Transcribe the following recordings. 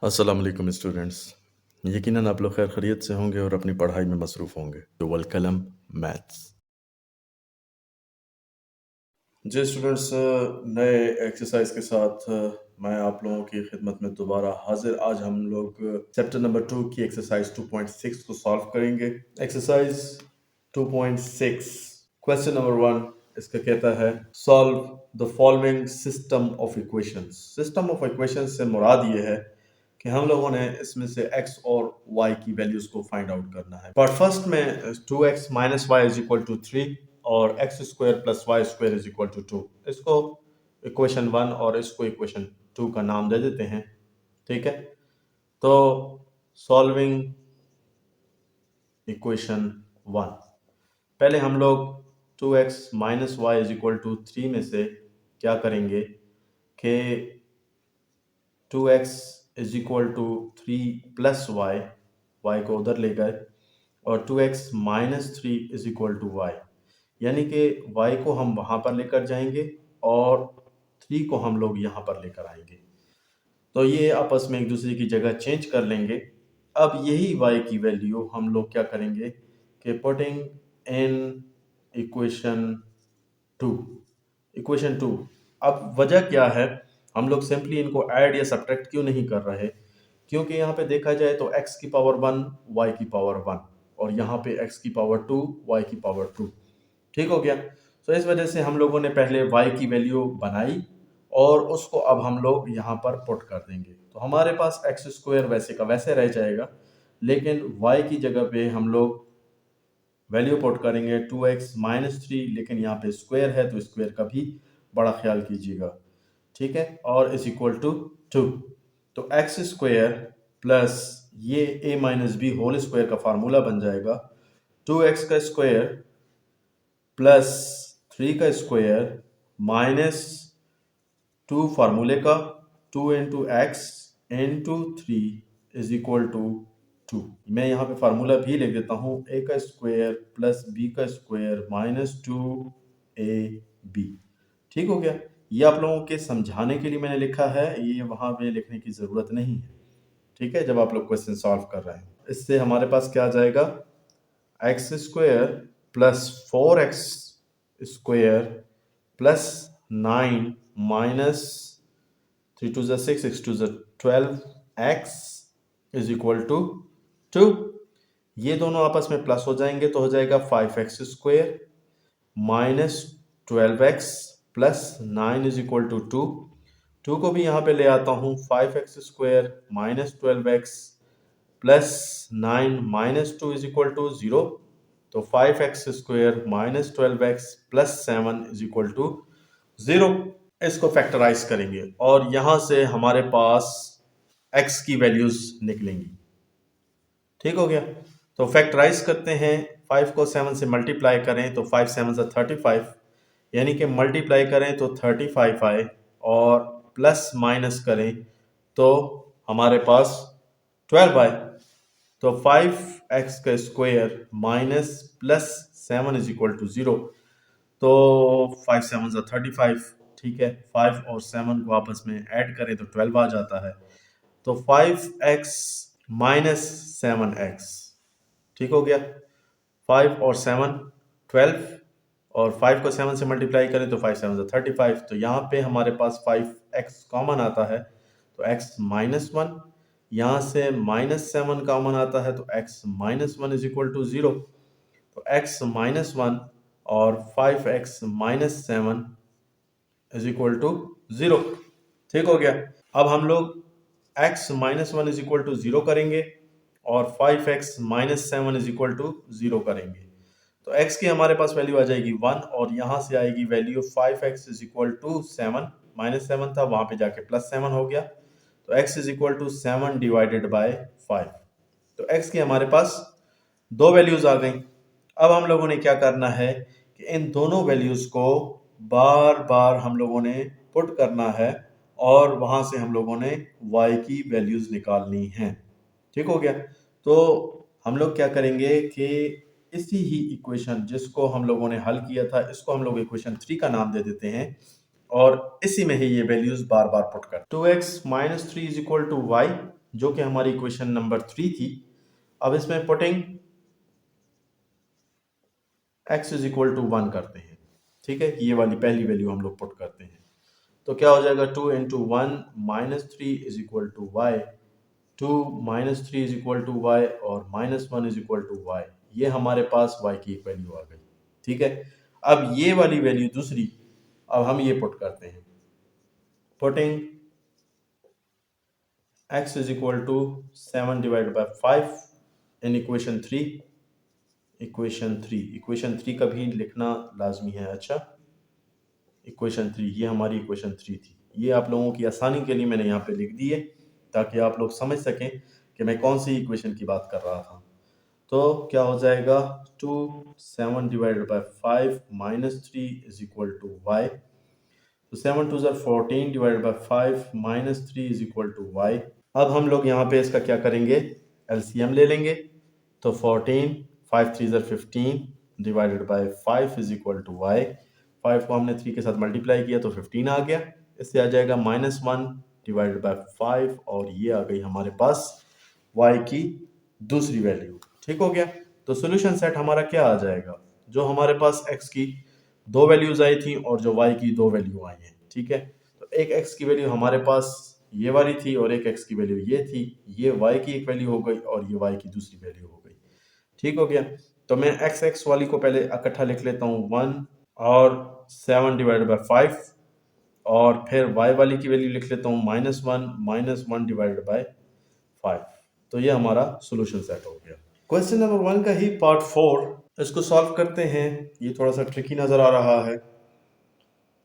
अस्सलाम वालेकुम स्टूडेंट्स। यकीनन आप लोग खैर खैरियत से होंगे और अपनी पढ़ाई में मसरूफ़ होंगे। तो वल-कलम मैथ्स। जी स्टूडेंट्स, नए एक्सरसाइज के साथ मैं आप लोगों की खिदमत में दोबारा हाजिर। आज हम लोग चैप्टर नंबर 2 की एक्सरसाइज 2.6 को सॉल्व करेंगे। एक्सरसाइज 2.6 क्वेश्चन नंबर 1 इसका कहता है solve the following system of equations. System of equations से मुराद ये है कि हम लोगों ने इसमें से x और y की वैल्यूज को फाइंड आउट करना है। पार्ट फर्स्ट में 2x minus y is equal to 3 और x square plus Y square is equal to 2। इसको इक्वेशन 1 और इसको इक्वेशन 2 का नाम दे देते हैं। ठीक है, तो सॉल्विंग इक्वेशन 1, पहले हम लोग 2x minus y is equal to 3 में से क्या करेंगे कि 2x is equal to 3 plus y, y को उधर ले गए, और 2x minus 3 is equal to y, यानी कि y को हम वहाँ पर लेकर जाएंगे और 3 को हम लोग यहाँ पर लेकर आएंगे। तो ये आपस में एक दूसरे की जगह चेंज कर लेंगे। अब यही y की वैल्यू हम लोग क्या करेंगे कि पुटिंग इन इक्वेशन 2, इक्वेशन 2। अब वजह क्या है, हम लोग सिंपली इनको ऐड या सब्ट्रैक्ट क्यों नहीं कर रहे, क्योंकि यहाँ पे देखा जाए तो x की पावर 1 y की पावर 1 और यहाँ पे x की पावर 2 y की पावर 2। ठीक हो गया। तो इस वजह से हम लोगों ने पहले y की वैल्यू बनाई और उसको अब हम लोग यहाँ पर पुट कर देंगे। तो हमारे पास एक्स स्क्वायर वैसे का वैसे रह जाएगा, लेकिन y की जगह पे हम लोग वैल्यू पुट करेंगे 2x माइनस 3, लेकिन यहाँ पे स्क्वायर है तो स्क्वायर का भी बड़ा ख्याल कीजिएगा। ठीक है, और इज इक्वल टू 2। तो एक्स स्क्वायर प्लस ये a minus b whole square का फार्मूला बन जाएगा 2x का स्क्वायर प्लस 3 का स्क्वायर माइनस 2 फार्मूले का 2 into x into 3 is equal to 2। मैं यहाँ पे फार्मूला भी लिख देता हूँ, a का स्क्वायर प्लस b का स्क्वायर माइनस 2ab। ठीक हो गया। ये आप लोगों के समझाने के लिए मैंने लिखा है, ये वहाँ पे लिखने की ज़रूरत नहीं है। ठीक है, जब आप लोग क्वेश्चन सॉल्व कर रहे हैं, इससे हमारे पास क्या आ जाएगा, x square plus 4x square plus 9 minus 3 two ज़ 6, 6 टू ज़ 12x इज इक्वल टू 2। ये दोनों आपस में प्लस हो जाएंगे तो हो जाएगा 5x square minus 12x plus 9 is equal to 2। 2 को भी यहाँ पे ले आता हूँ, 5x square minus 12x plus 9 minus 2 is equal to 0। तो 5x square minus 12x plus 7 is equal to 0। इसको फैक्टराइज करेंगे और यहां से हमारे पास x की वैल्यूज निकलेंगी। ठीक हो गया। तो फैक्टराइज करते हैं, 5 को 7 से मल्टीप्लाई करें तो 5 7 से 35, यानी कि मल्टीप्लाई करें तो 35 आए और प्लस माइनस करें तो हमारे पास 12 आए। तो 5x का square minus plus 7 is equal to 0। तो 5 7 से 35। ठीक है, 5 और 7 को आपस में ऐड करें तो 12 आ जाता है। तो 5x माइनस 7x। ठीक हो गया। 5 और 7 12, और 5 को 7 से मल्टीप्लाई करें तो 5 7 से 35। तो यहाँ पे हमारे पास 5x कॉमन आता है तो x माइनस 1, यहाँ से माइनस 7 कॉमन आता है तो x minus 1 is equal to 0। तो x माइनस 1 और 5x minus 7 is equal to 0। ठीक हो गया। अब हम लोग x minus 1 is equal to 0 करेंगे और 5x minus 7 is equal to 0 करेंगे। तो x की हमारे पास वैल्यू आ जाएगी 1 और यहाँ से आएगी value 5x is equal to 7, minus 7 था वहाँ पे जाके प्लस 7 हो गया। तो x is equal to 7 divided by 5। तो x की हमारे पास दो वैल्यूज आ गई। अब हम लोगों ने क्या करना है कि इन दोनों वैल्यूज को बार बार हम लोगों ने पुट करना है और वहां से हम लोगों ने y की वैल्यूज निकालनी है। ठीक हो गया। तो हम लोग क्या करेंगे कि इसी ही इक्वेशन जिसको हम लोगों ने हल किया था, इसको हम लोग इक्वेशन 3 का नाम दे देते हैं और इसी में ही ये वैल्यूज बार बार पुट कर 2x minus 3 is equal to y. जो कि हमारी इक्वेशन नंबर 3 थी। अब इसमें putting x is equal to 1 करते हैं, ठीक है, ये वाली पहली वैल्यू हम लोग पुट करते हैं। तो क्या हो जाएगा, 2 into 1 minus 3 is equal to Y, 2 minus 3 is equal to Y और minus 1 is equal to Y. ये हमारे पास y की एक वैल्यू आ गई, ठीक है। अब ये वाली वैल्यू दूसरी, अब हम ये पुट करते हैं, putting x is equal to 7 divided by 5 in equation 3। Equation 3 का भी लिखना लाजमी है। अच्छा, इक्वेशन 3, ये हमारी इक्वेशन 3 थी। ये आप लोगों की आसानी के लिए मैंने यहाँ पे लिख दी है ताकि आप लोग समझ सकें कि मैं कौन सी इक्वेशन की बात कर रहा था। तो क्या हो जाएगा, 2 7 divided by 5 minus 3 is equal to Y. तो 7 twos are 14 divided by 5 minus 3 is equal to Y. अब हम लोग यहाँ पे इसका क्या करेंगे, एलसीएम ले लेंगे। तो 14 5 3 ज़र 15 divided by 5 is equal to y. 5 को हमने 3 के साथ मल्टीप्लाई किया तो 15 आ गया। इससे आ जाएगा -1 डिवाइडेड बाय 5 और ये आ गई हमारे पास y की दूसरी वैल्यू। ठीक हो गया। तो सोल्यूशन सेट हमारा क्या आ जाएगा, जो हमारे पास x की दो वैल्यूज आई थी और जो y की दो वैल्यू आई हैं। ठीक है, तो एक x की वैल्यू हमारे पास ये वाली थी और एक x की वैल्यू ये थी। ये y की एक वैल्यू हो गई और ये y की दूसरी वैल्यू हो गई। ठीक हो गया। तो मैं x वाली को पहले इकट्ठा लिख लेता हूँ 1 और 7 डिवाइडेड बाय 5 और फिर y वाली की वैल्यू लिख लेता हूँ -1 डिवाइडेड बाय 5। तो ये हमारा सॉल्यूशन सेट हो गया। क्वेश्चन नंबर 1 का ही पार्ट 4 इसको सॉल्व करते हैं। ये थोड़ा सा ट्रिकी नज़र आ रहा है।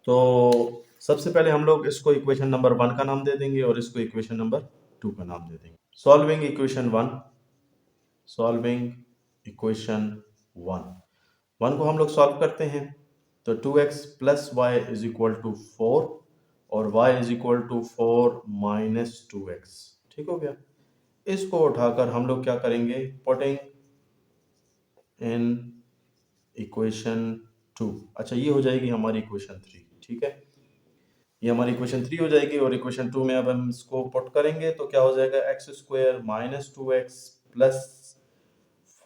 तो सबसे पहले हम लोग इसको इक्वेशन नंबर 1 का नाम दे देंगे और इसको इक्वेशन नंबर 2 का नाम दे देंगे। सॉल्विंग इक्वेशन 1, सॉल्विंग इक्वेशन 1 को हम लोग सॉल्व करते हैं। तो 2x plus y is equal to 4 और y is equal to 4 minus 2x। ठीक हो गया। इसको उठाकर हम लोग क्या करेंगे, पुटिंग इन इक्वेशन 2। अच्छा, ये हो जाएगी हमारी इक्वेशन 3। ठीक है, ये हमारी इक्वेशन 3 हो जाएगी और इक्वेशन 2 में अब हम इसको पुट करेंगे तो क्या हो जाएगा, x square minus 2x plus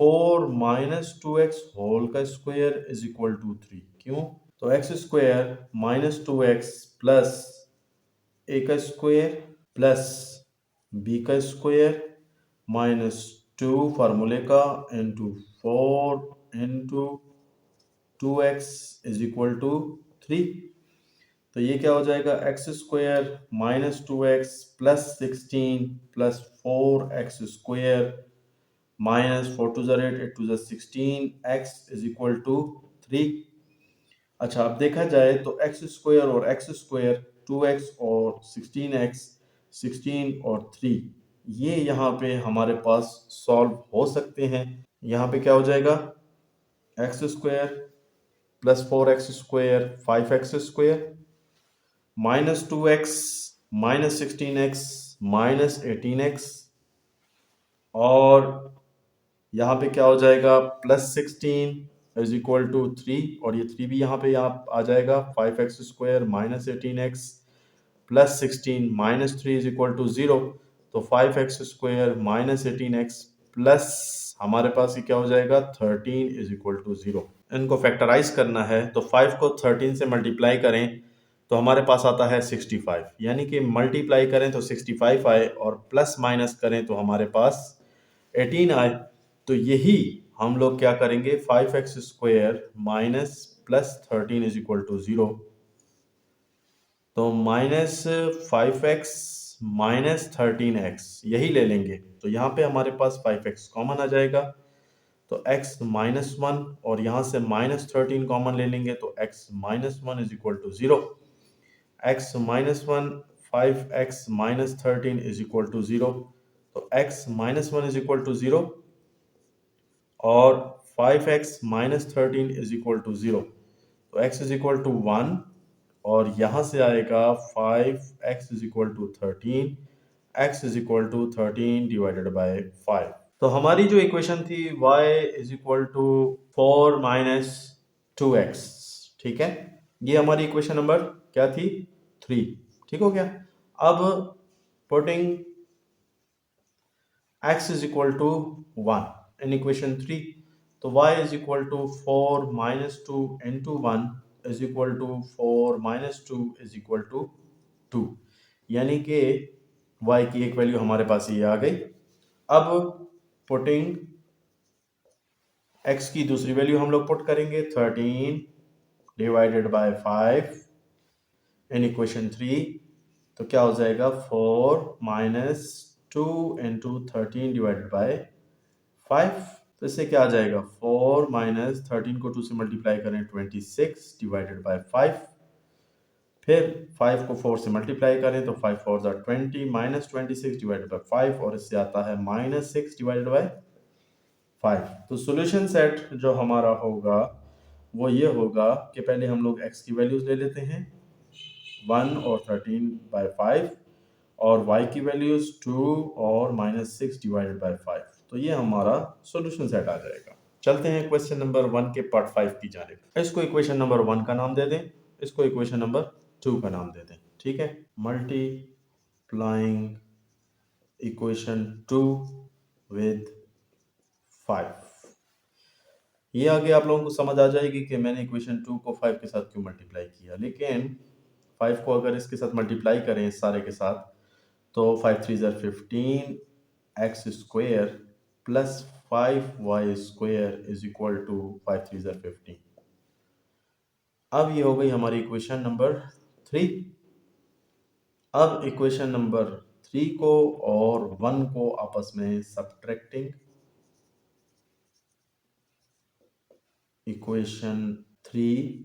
4 minus 2x whole का स्क्वायर इज इक्वल टू 3। क्यों, तो x square minus 2x plus A का स्क्वायर प्लस बी का स्क्वायर माइनस 2 फार्मूले का into 4 into 2x is equal to 3। तो ये क्या हो जाएगा, x square minus 2x plus 16 plus 4x square minus 4 twos are 8 8 to ज़र 16 x इज इक्वल टू 3। अच्छा, अब देखा जाए तो एक्स स्क्वायर और एक्स स्क्वायर 2x और 16x 16 और 3 ये यहाँ पे हमारे पास सॉल्व हो सकते हैं। यहाँ पे क्या हो जाएगा, x square plus 4x square 5x square minus 2x minus 16x minus 18x और यहाँ पे क्या हो जाएगा, प्लस 16 इज इक्वल टू 3 और ये 3 भी यहाँ पे आ जाएगा। 5x square minus 18x plus 16 minus 3 is equal to 0। तो 5x square minus 18x plus हमारे पास ये क्या हो जाएगा, 13 इज इक्वल टू 0। इनको फैक्टराइज करना है तो 5 को 13 से मल्टीप्लाई करें तो हमारे पास आता है 65, यानी कि मल्टीप्लाई करें तो 65 आए और प्लस माइनस करें तो हमारे पास 18 आए। तो यही हम लोग क्या करेंगे, 5x square minus plus 13 is equal to 0। तो माइनस 5x माइनस 13x यही ले लेंगे। तो यहाँ पे हमारे पास 5x कॉमन आ जाएगा तो x माइनस 1 और यहाँ से माइनस 13 कॉमन ले लेंगे तो x minus 1 is equal to 0। x minus 1 5x minus 13 is equal to 0। तो x minus 1 is equal to 0 और 5x minus 13 is equal to 0। तो x इज इक्वल टू 1 और यहाँ से आएगा 5x is equal to 13, x is equal to 13 divided by 5। तो हमारी जो इक्वेशन थी y is equal to 4 minus 2x। ठीक है, ये हमारी इक्वेशन नंबर क्या थी, 3। ठीक हो गया। अब putting x is equal to 1 in equation 3, तो y is equal to 4 minus 2 into 1 is equal to 4 minus 2 is equal to 2, यानी कि y की एक वैल्यू हमारे पास ये आ गई। अब पुटिंग x की दूसरी वैल्यू हम लोग पुट करेंगे 13 डिवाइडेड बाय 5 इन इक्वेशन 3, तो क्या हो जाएगा 4 माइनस 2 इंटू 13 डिवाइडेड बाय 5, तो इससे क्या आ जाएगा 4 माइनस 13 को 2 से मल्टीप्लाई करें 26 डिवाइडेड बाय 5, फिर 5 को 4 से मल्टीप्लाई करें तो 5 4 ज़ा 20 माइनस 26 डिवाइडेड बाय 5, और इससे आता है माइनस 6 डिवाइडेड बाय 5। तो सॉल्यूशन सेट जो हमारा होगा वो ये होगा कि पहले हम लोग x की वैल्यूज ले लेते हैं 1 और 13/5, और y की वैल्यूज 2 और माइनस 6 डिवाइडेड बाय 5, तो ये हमारा सॉल्यूशन सेट आ जाएगा। चलते हैं क्वेश्चन नंबर 1 के पार्ट 5 की जानिब। इसको इक्वेशन नंबर 1 का नाम दे दें, इसको इक्वेशन नंबर 2 का नाम दे दें, ठीक है। मल्टीप्लाइंग इक्वेशन 2 विद 5, ये आगे आप लोगों को समझ आ जाएगी कि मैंने इक्वेशन 2 को 5 के साथ क्यों मल्टीप्लाई किया। लेकिन 5 को अगर इसके साथ मल्टीप्लाई करें इस सारे के साथ, तो 5 3 ज़ा 15 x square plus 5y square is equal to 5 3 ज़ा 15। अब ये हो गई हमारी इक्वेशन नंबर 3। अब इक्वेशन नंबर 3 को और 1 को आपस में सब्ट्रैक्टिंग, इक्वेशन 3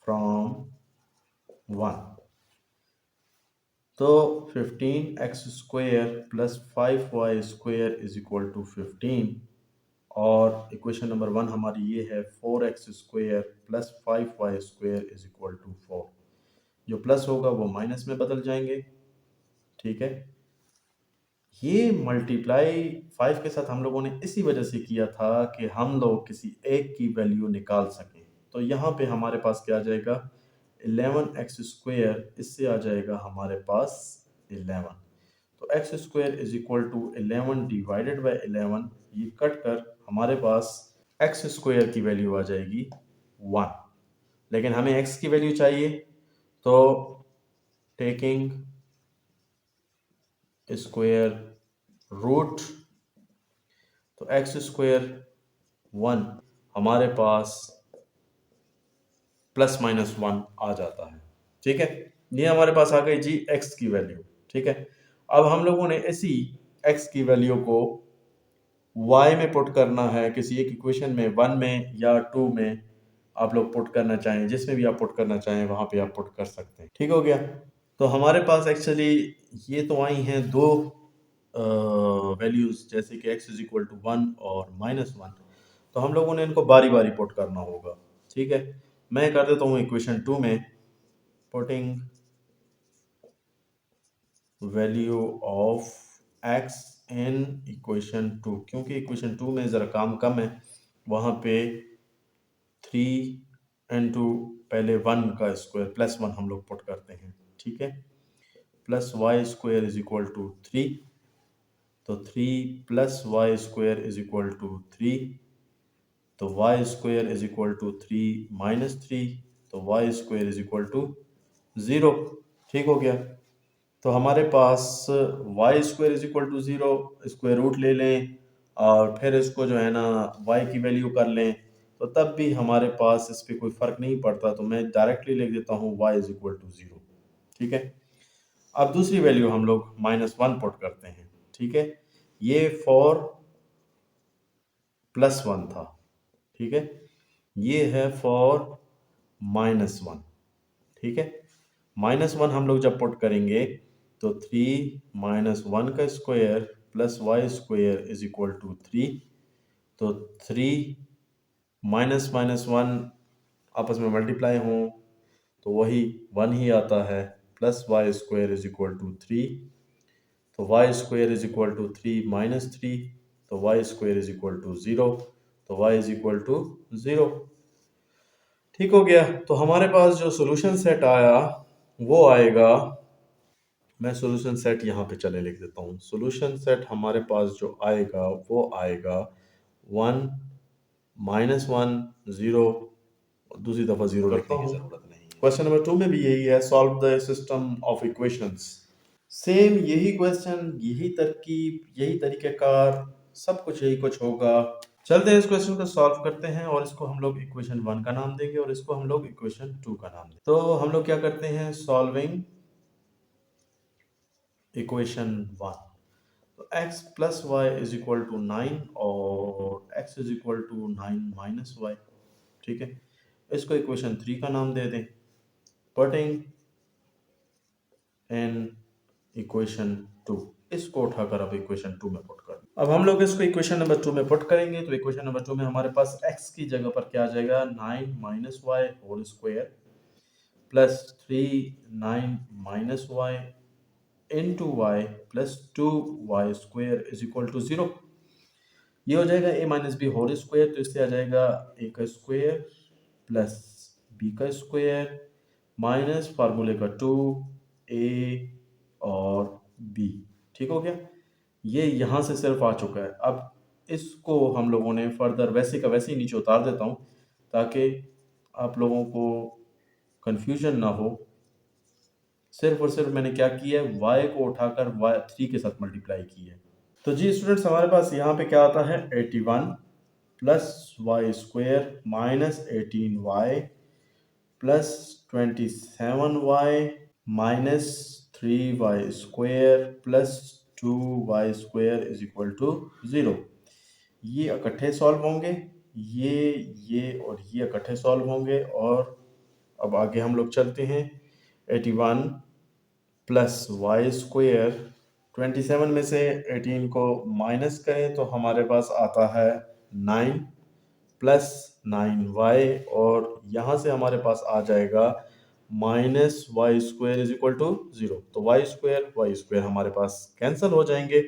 फ्रॉम 1, तो 15x square plus 5y square is equal to 15, और इक्वेशन नंबर 1 हमारी ये है 4x square plus 5y square is equal to 4। जो प्लस होगा वो माइनस में बदल जाएंगे, ठीक है। ये मल्टीप्लाई 5 के साथ हम लोगों ने इसी वजह से किया था कि हम लोग किसी एक की वैल्यू निकाल सकें। तो यहाँ पे हमारे पास क्या आ जाएगा 11x स्क्वायर, इससे आ जाएगा हमारे पास 11, तो x square is equal to 11 divided by 11, ये कट कर हमारे पास एक्स स्क्वायर की वैल्यू आ जाएगी 1, लेकिन हमें एक्स की वैल्यू चाहिए, तो टेकिंग स्क्वायर रूट, तो एक्स स्क्वायर 1 हमारे पास प्लस माइनस 1 आ जाता है, ठीक है। ये हमारे पास आ गई जी एक्स की वैल्यू, ठीक है। अब हम लोगों ने इसी एक्स की वैल्यू को y में पुट करना है, किसी एक इक्वेशन में 1 में या 2 में आप लोग पुट करना चाहें, जिसमें भी आप पुट करना चाहें वहां पे आप पुट कर सकते हैं, ठीक हो गया। तो हमारे पास एक्चुअली ये तो आई हैं दो वैल्यूज, जैसे कि x इज इक्वल टू 1 और -1, तो हम लोगों ने इनको बारी बारी पुट करना होगा, ठीक है। मैं कर देता हूँ इक्वेशन 2 में putting value of x in equation 2, क्योंकि इक्वेशन 2 में ज़रा काम कम है, वहाँ पे 3 इंटू पहले 1 का स्क्वायर प्लस 1 हम लोग पुट करते हैं, ठीक है, plus Y square is equal to 3, तो 3 plus Y square is equal to 3, तो Y square is equal to 3 minus 3, तो Y square is equal to 0, ठीक हो गया। तो हमारे पास Y square is equal to 0, square root ले लें और फिर इसको जो है ना वाई की वैल्यू कर लें, तो तब भी हमारे पास इस पर कोई फ़र्क नहीं पड़ता, तो मैं डायरेक्टली लिख देता हूँ वाई इज इक्वल टू 0, ठीक है। अब दूसरी वैल्यू हम लोग -1 पुट करते हैं, ठीक है। ये 4 प्लस 1 था, ठीक है, ये है 4 -1, ठीक है। -1 हम लोग जब पुट करेंगे तो 3 -1 का square plus Y square is equal to 3, तो 3 माइनस माइनस 1 आपस में मल्टीप्लाई हों तो वही 1 ही आता है, plus Y square is equal to 3, तो Y square is equal to 3 minus 3, तो Y square is equal to 0, तो वाई इज इक्वल टू 0, ठीक हो गया। तो हमारे पास जो सोल्यूशन सेट आया वो आएगा मैं सॉल्यूशन सेट यहाँ पे चले लिख देता हूँ। सॉल्यूशन सेट हमारे पास जो आएगा वो आएगा 1 -1 0, दूसरी दफ़ा 0 लिखने की ज़रूरत नहीं है। क्वेश्चन नंबर 2 में भी यही है, solve the system of equations. Same यही क्वेश्चन, यही तरकीब, यही तरीक़ेकार, सब कुछ यही कुछ होगा। चलते हैं इस क्वेश्चन को सॉल्व करते हैं और इसको हम लोग इक्वेशन 1 का नाम देंगे और इसको हम लोग इक्वेशन 2 का नाम देंगे। तो हम लोग क्या करते हैं, सॉल्विंग इक्वेशन 1। तो x plus y is equal to 9 और x is equal to 9 minus y. ठीक है, इसको इक्वेशन 3 का नाम दे दें। पुटिंग इन इक्वेशन 2, इसको उठाकर अब इक्वेशन 2 में पुट कर। अब हम लोग इसको इक्वेशन नंबर 2 में पुट करेंगे तो इक्वेशन नंबर 2 में हमारे पास x की जगह पर क्या आ जाएगा, 9 minus y whole square plus 3 9 minus y into y plus 2y square is equal to 0। ये हो जाएगा a minus b whole square, तो इससे आ जाएगा a का स्क्वायर प्लस b का स्क्वायर माइनस फार्मूले का 2a और b। ठीक हो गया, ये यहाँ से सिर्फ आ चुका है। अब इसको हम लोगों ने फर्दर वैसे का वैसे ही नीचे उतार देता हूँ ताकि आप लोगों को कन्फ्यूजन ना हो। सिर्फ और सिर्फ मैंने क्या किया है, y को उठाकर y3 के साथ मल्टीप्लाई किया है। तो जी स्टूडेंट्स, हमारे पास यहाँ पे क्या आता है, 81 plus Y square minus 18y plus 27y minus 3y square plus 2y square is equal to 0। ये इकट्ठे सॉल्व होंगे, ये और ये इकट्ठे सॉल्व होंगे। और अब आगे हम लोग चलते हैं। 81 प्लस वाई स्क्वायर, 27 में से 18 को माइनस करें तो हमारे पास आता है 9 प्लस 9y और यहाँ से हमारे पास आ जाएगा minus y square is equal to 0। तो वाई स्क्वायर हमारे पास कैंसिल हो जाएंगे।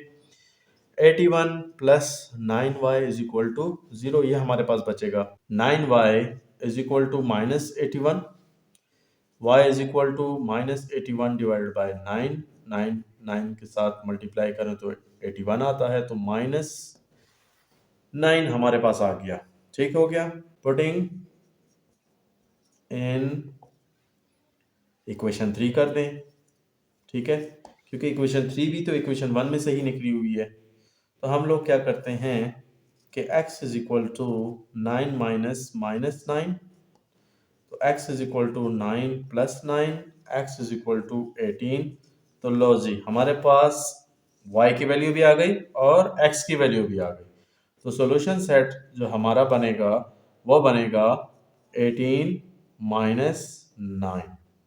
81 plus 9y is equal to 0, ये हमारे पास बचेगा। 9y is equal to minus 81, y is equal to minus 81 divided by 9, 9 के साथ मल्टीप्लाई करें तो 81 आता है, तो माइनस 9 हमारे पास आ गया। ठीक हो गया, पुटिंग इन इक्वेशन 3 कर दें। ठीक है, क्योंकि इक्वेशन 3 भी तो इक्वेशन 1 में से ही निकली हुई है। तो हम लोग क्या करते हैं कि x is equal to 9 minus minus 9, तो x is equal to 9 plus 9, x is equal to 18। तो लो जी, हमारे पास y की वैल्यू भी आ गई और x की वैल्यू भी आ गई। तो सॉल्यूशन सेट जो हमारा बनेगा वो बनेगा 18 माइनस 9।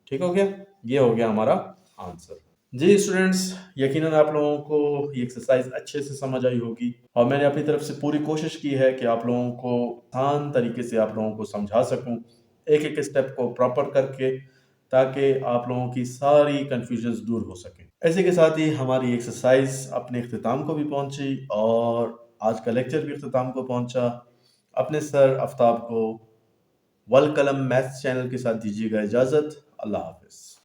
ठीक हो गया, ये हो गया हमारा आंसर। जी स्टूडेंट्स, यकीनन आप लोगों को ये एक्सरसाइज अच्छे से समझ आई होगी और मैंने अपनी तरफ से पूरी कोशिश की है कि आप लोगों को आसान तरीके से आप लोगों को समझा सकूं, एक एक स्टेप को प्रॉपर करके, ताकि आप लोगों की सारी कन्फ्यूजन्स दूर हो सकें। ऐसे के साथ ही हमारी एक्सरसाइज अपने अख्तिताम को भी पहुंची और आज का लेक्चर भी अख्तिताम को पहुंचा। अपने सर आफ्ताब को वल कलम मैथ्स चैनल के साथ दीजिएगा इजाज़त। अल्लाह हाफिज़।